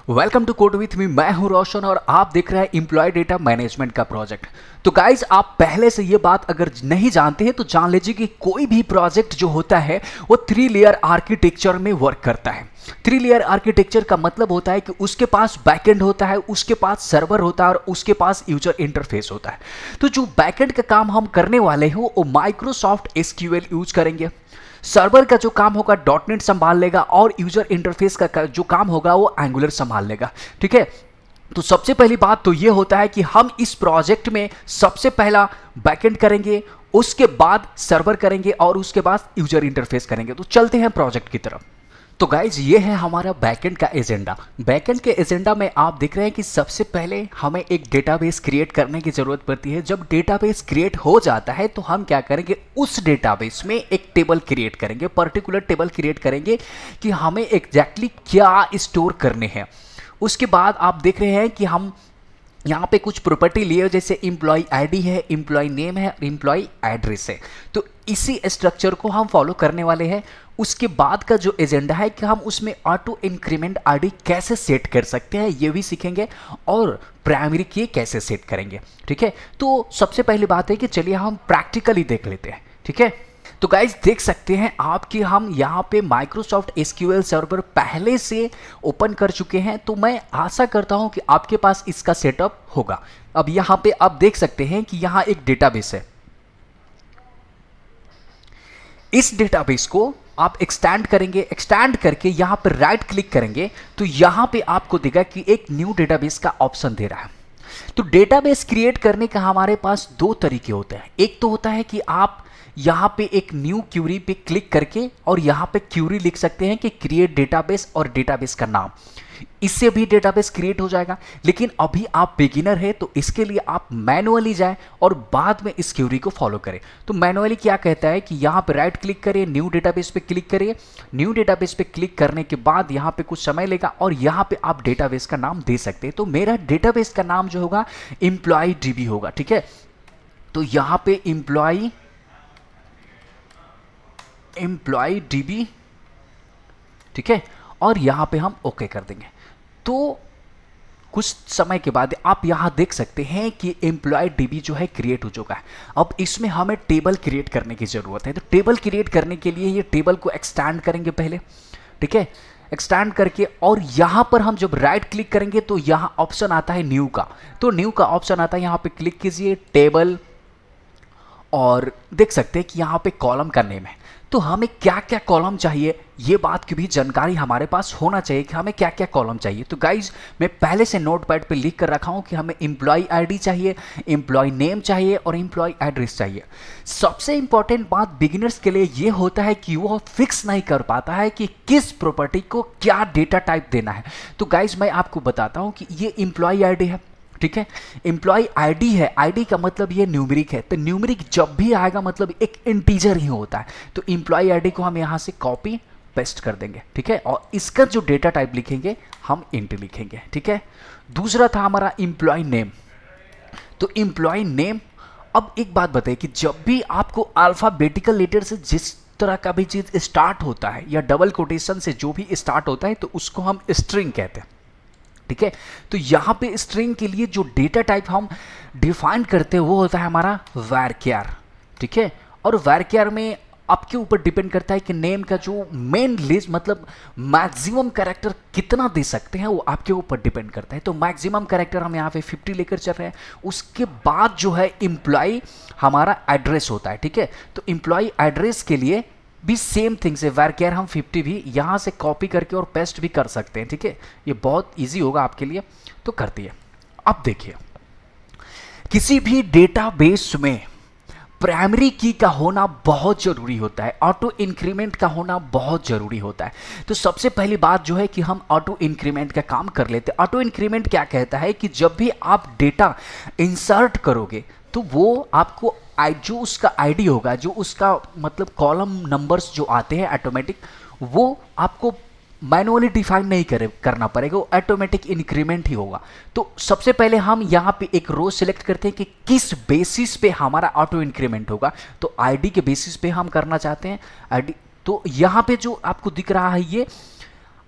Welcome to code with me. मैं हूं रोशन और आप देख रहे हैं एम्प्लॉय डेटा मैनेजमेंट का प्रोजेक्ट। तो गाइज, आप पहले से ये बात अगर नहीं जानते हैं तो जान लीजिए कि कोई भी प्रोजेक्ट जो होता है वो 3 लेयर आर्किटेक्चर में वर्क करता है। 3 लेयर आर्किटेक्चर का मतलब होता है कि उसके पास बैकएंड होता है, उसके पास सर्वर होता है और उसके पास यूजर इंटरफेस होता है। तो जो बैकएंड का काम हम करने वाले हैं वो माइक्रोसॉफ्ट एसक्यूएल यूज करेंगे। सर्वर का जो काम होगा डॉटनेट संभाल लेगा और यूजर इंटरफेस का जो काम होगा वो एंगुलर संभाल लेगा। ठीक है, तो सबसे पहली बात तो ये होता है कि हम इस प्रोजेक्ट में सबसे पहला बैकएंड करेंगे, उसके बाद सर्वर करेंगे और उसके बाद यूजर इंटरफेस करेंगे। तो चलते हैं प्रोजेक्ट की तरफ। तो गाइज, ये है हमारा बैकएंड का एजेंडा। बैकएंड के एजेंडा में आप देख रहे हैं कि सबसे पहले हमें एक डेटाबेस क्रिएट करने की जरूरत पड़ती है। जब डेटाबेस क्रिएट हो जाता है तो हम क्या करेंगे, उस डेटाबेस में एक टेबल क्रिएट करेंगे, पर्टिकुलर टेबल क्रिएट करेंगे कि हमें एग्जैक्टली क्या स्टोर करने हैं। उसके बाद आप देख रहे हैं कि हम यहाँ पे कुछ प्रॉपर्टी लिए, जैसे एम्प्लॉय आईडी है, एम्प्लॉय नेम है, एम्प्लॉय एड्रेस है। तो इसी स्ट्रक्चर को हम फॉलो करने वाले हैं। उसके बाद का जो एजेंडा है कि हम उसमें ऑटो इंक्रीमेंट आईडी कैसे सेट कर सकते हैं ये भी सीखेंगे और प्राइमरी की कैसे सेट करेंगे। ठीक है, तो सबसे पहली बात है कि चलिए हम प्रैक्टिकली देख लेते हैं। ठीक है, तो गाइज देख सकते हैं आप कि हम यहाँ पे माइक्रोसॉफ्ट एसक्यूएल सर्वर पहले से ओपन कर चुके हैं। तो मैं आशा करता हूँ कि आपके पास इसका सेटअप होगा। अब यहाँ पे आप देख सकते हैं कि यहाँ एक डेटाबेस है। इस डेटाबेस को आप एक्सटेंड करेंगे, एक्सटेंड करके यहाँ पर राइट क्लिक करेंगे तो यहाँ पे आपको दिखेगा कि एक न्यू डेटाबेस का ऑप्शन दे रहा है। तो डेटाबेस क्रिएट करने का हमारे पास दो तरीके होते हैं। एक तो होता है कि आप यहाँ पे एक न्यू क्यूरी पे क्लिक करके और यहाँ पे क्यूरी लिख सकते हैं कि क्रिएट डेटाबेस और डेटाबेस का नाम, इससे भी डेटाबेस क्रिएट हो जाएगा। लेकिन अभी आप बिगिनर है तो इसके लिए आप मैनुअली जाएं और बाद में इस क्यूरी को फॉलो करें। तो मैनुअली क्या कहता है कि यहाँ पे राइट क्लिक करिए, न्यू डेटाबेस पे क्लिक करिए। न्यू डेटाबेस पे क्लिक करने के बाद यहाँ पे कुछ समय लेगा और यहाँ पे आप डेटाबेस का नाम दे सकते हैं। तो मेरा डेटाबेस का नाम जो होगा एम्प्लॉय डीबी होगा। ठीक है, तो यहाँ पे एम्प्लॉय डीबी, ठीक है, और यहां पे हम ओके कर देंगे। तो कुछ समय के बाद आप यहां देख सकते हैं कि एम्प्लॉय डीबी जो है क्रिएट हो चुका है। अब इसमें हमें टेबल क्रिएट करने की जरूरत है। तो टेबल क्रिएट करने के लिए ये टेबल को एक्सटेंड करेंगे पहले। ठीक है, एक्सटेंड करके और यहां पर हम जब राइट क्लिक करेंगे तो यहां ऑप्शन आता है न्यू का। तो न्यू का ऑप्शन आता है, यहां पे क्लिक कीजिए, टेबल, और देख सकते हैं कि यहाँ पे कॉलम का नेम है। तो हमें क्या क्या कॉलम चाहिए ये बात की भी जानकारी हमारे पास होना चाहिए कि हमें क्या क्या कॉलम चाहिए। तो गाइज, मैं पहले से नोटपैड पे लिख कर रखा हूँ कि हमें एम्प्लॉय आईडी चाहिए, एम्प्लॉय नेम चाहिए और एम्प्लॉय एड्रेस चाहिए। सबसे इंपॉर्टेंट बात बिगिनर्स के लिए ये होता है कि वो फिक्स नहीं कर पाता है कि किस प्रॉपर्टी को क्या डेटा टाइप देना है। तो गाइज, मैं आपको बताता हूँ कि ये एम्प्लॉय आईडी है। ठीक है, एम्प्लॉय आईडी है, आईडी का मतलब ये न्यूमेरिक है। तो न्यूमेरिक जब भी आएगा मतलब एक इंटीजर ही होता है। तो एम्प्लॉय आईडी को हम यहाँ से कॉपी पेस्ट कर देंगे। ठीक है, और इसका जो डेटा टाइप लिखेंगे हम इंट लिखेंगे। ठीक है, दूसरा था हमारा एम्प्लॉय नेम। तो एम्प्लॉय नेम, अब एक बात बताइए कि जब भी आपको अल्फाबेटिकल लेटर से जिस तरह का भी चीज स्टार्ट होता है या डबल कोटेशन से जो भी स्टार्ट होता है तो उसको हम स्ट्रिंग कहते हैं। ठीक है, तो यहां पे स्ट्रिंग के लिए जो डेटा टाइप हम डिफाइन करते हैं वो होता है हमारा varchar। ठीक है, और varchar में आपके ऊपर डिपेंड करता है कि नेम का जो मेन लिस्ट मतलब मैक्सिमम कैरेक्टर कितना दे सकते हैं वो आपके ऊपर डिपेंड करता है। तो मैक्सिमम कैरेक्टर हम यहाँ पे 50 लेकर चल रहे हैं। उसके बाद जो है एम्प्लॉय हमारा एड्रेस होता है। ठीक है, तो एम्प्लॉय एड्रेस के लिए भी सेम थिंग्स है, varchar हम 50 भी यहाँ से कॉपी करके और पेस्ट भी कर सकते हैं। ठीक है, ये बहुत इजी होगा आपके लिए, तो कर दिए। अब देखिए, किसी भी डेटाबेस में प्राइमरी की का होना बहुत जरूरी होता है, ऑटो इंक्रीमेंट का होना बहुत जरूरी होता है। तो सबसे पहली बात जो है कि हम ऑटो इंक्रीमेंट का काम कर लेते हैं। ऑटो इंक्रीमेंट क्या कहता है कि जब भी आप डेटा इंसर्ट करोगे तो वो आपको जो उसका आईडी होगा, जो उसका मतलब कॉलम नंबर्स जो आते हैं ऑटोमेटिक, वो आपको मैनुअली डिफाइन नहीं करना पड़ेगा, वो ऑटोमेटिक इंक्रीमेंट ही होगा। तो सबसे पहले हम यहाँ पे एक रो सिलेक्ट करते हैं कि किस बेसिस पे हमारा ऑटो इंक्रीमेंट होगा। तो आईडी के बेसिस पे हम करना चाहते हैं आईडी। तो यहाँ पे जो आपको दिख रहा है ये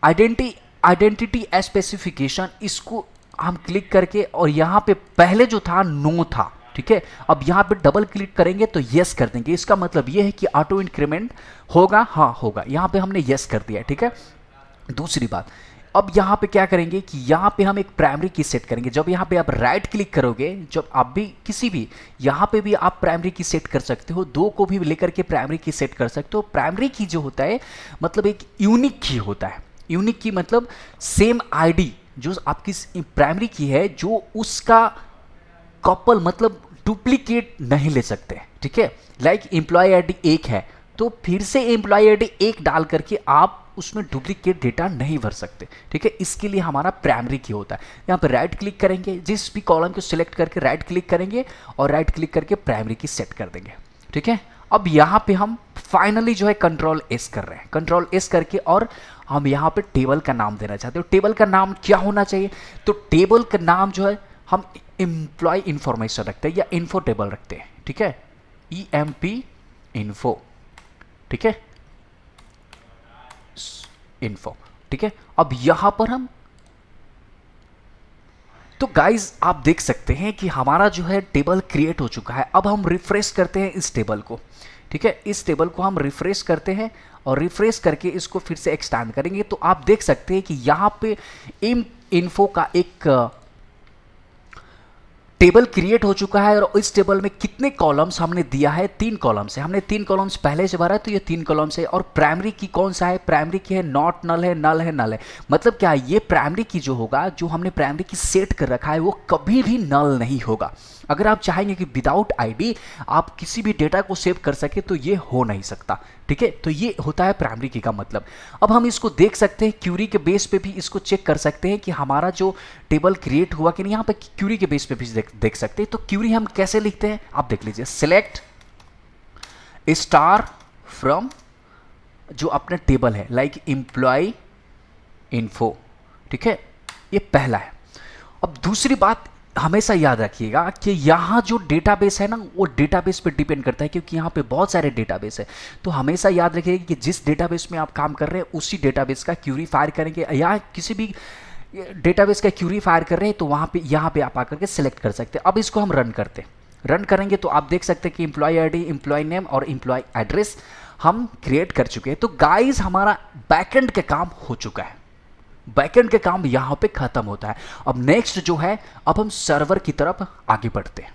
आइडेंटिटी आइडेंटिटी स्पेसिफिकेशन, इसको हम क्लिक करके, और यहाँ पे पहले जो था नो था, ठीक है, अब यहाँ पे डबल क्लिक करेंगे तो यस कर देंगे। इसका मतलब ये है कि ऑटो इंक्रीमेंट होगा, हाँ होगा, यहाँ पे हमने यस कर दिया, ठीक है। दूसरी बात, अब यहाँ पे क्या करेंगे कि यहाँ पे हम एक प्राइमरी की सेट करेंगे। जब यहाँ पे आप राइट क्लिक करोगे, जब आप भी किसी भी यहाँ पे भी आप प्राइमरी की सेट कर सकते हो, दो को भी लेकर के प्राइमरी की सेट कर सकते हो। प्राइमरी की जो होता है मतलब एक यूनिक की होता है। यूनिक की मतलब सेम आईडी जो आपकी प्राइमरी की है, जो उसका कपल मतलब डुप्लीकेट नहीं ले सकते, ठीक है। लाइक एम्प्लॉय आईडी एक है तो फिर से एम्प्लॉय आईडी एक डाल करके आप उसमें डुप्लीकेट डेटा नहीं भर सकते, ठीक है। इसके लिए हमारा प्राइमरी की होता है। यहाँ पर राइट क्लिक करेंगे, जिस भी कॉलम को सिलेक्ट करके राइट क्लिक करेंगे और राइट क्लिक करके प्राइमरी की सेट कर देंगे, ठीक है। अब यहाँ पे हम फाइनली जो है कंट्रोल एस कर रहे हैं, कंट्रोल एस करके, और हम यहाँ पे टेबल का नाम देना चाहते हो। टेबल का नाम क्या होना चाहिए, तो टेबल का नाम जो है हम एम्प्लॉय इंफॉर्मेशन रखते हैं या इन्फो टेबल रखते हैं, ठीक है, EMP इन्फो, ठीक है, इन्फो, ठीक है। अब यहां पर हम, तो गाइज आप देख सकते हैं कि हमारा जो है टेबल क्रिएट हो चुका है। अब हम रिफ्रेश करते हैं इस टेबल को, ठीक है, इस टेबल को हम रिफ्रेश करते हैं और रिफ्रेश करके इसको फिर से एक्सटेंड करेंगे तो आप देख सकते हैं कि यहां पे इन्फो का एक टेबल क्रिएट हो चुका है। और इस टेबल में कितने कॉलम्स हमने दिया है, 3 कॉलम्स है। हमने 3 कॉलम्स पहले से भरा है तो ये 3 कॉलम्स है। और प्राइमरी की कौन सा है, प्राइमरी की है नॉट नल है, नल है, नल है। मतलब क्या है, ये प्राइमरी की जो होगा, जो हमने प्राइमरी की सेट कर रखा है, वो कभी भी नल नहीं होगा। अगर आप चाहेंगे कि विदाउट आईडी आप किसी भी डेटा को सेव कर सके तो ये हो नहीं सकता, ठीक है। तो ये होता है प्राइमरी की का मतलब। अब हम इसको देख सकते हैं, क्यूरी के बेस पे भी इसको चेक कर सकते हैं कि हमारा जो टेबल क्रिएट हुआ कि नहीं। यहाँ पे क्यूरी के बेस पे भी देख सकते हैं। तो क्यूरी हम कैसे लिखते हैं आप देख लीजिए, सिलेक्ट स्टार फ्रॉम जो अपना टेबल है, लाइक एम्प्लॉय इन्फो, ठीक है, ये पहला है। अब दूसरी बात हमेशा याद रखिएगा कि यहाँ जो डेटाबेस है ना, वो डेटाबेस पे डिपेंड करता है, क्योंकि यहाँ पे बहुत सारे डेटाबेस है। तो हमेशा याद रखिएगा कि जिस डेटाबेस में आप काम कर रहे हैं उसी डेटाबेस का क्यूरी फायर करेंगे, या किसी भी डेटाबेस का क्यूरी फायर कर रहे हैं तो वहाँ पे यहाँ पे आप आकर के सिलेक्ट कर सकते हैं। अब इसको हम रन करते हैं, रन करेंगे तो आप देख सकते हैं कि एम्प्लॉय आईडी, एम्प्लॉय नेम और एम्प्लॉय एड्रेस हम क्रिएट कर चुके हैं। तो गाइज हमारा बैकएंड का काम हो चुका है, बैकएंड का काम यहाँ पे खत्म होता है। अब नेक्स्ट जो है, अब हम सर्वर की तरफ आगे बढ़ते हैं।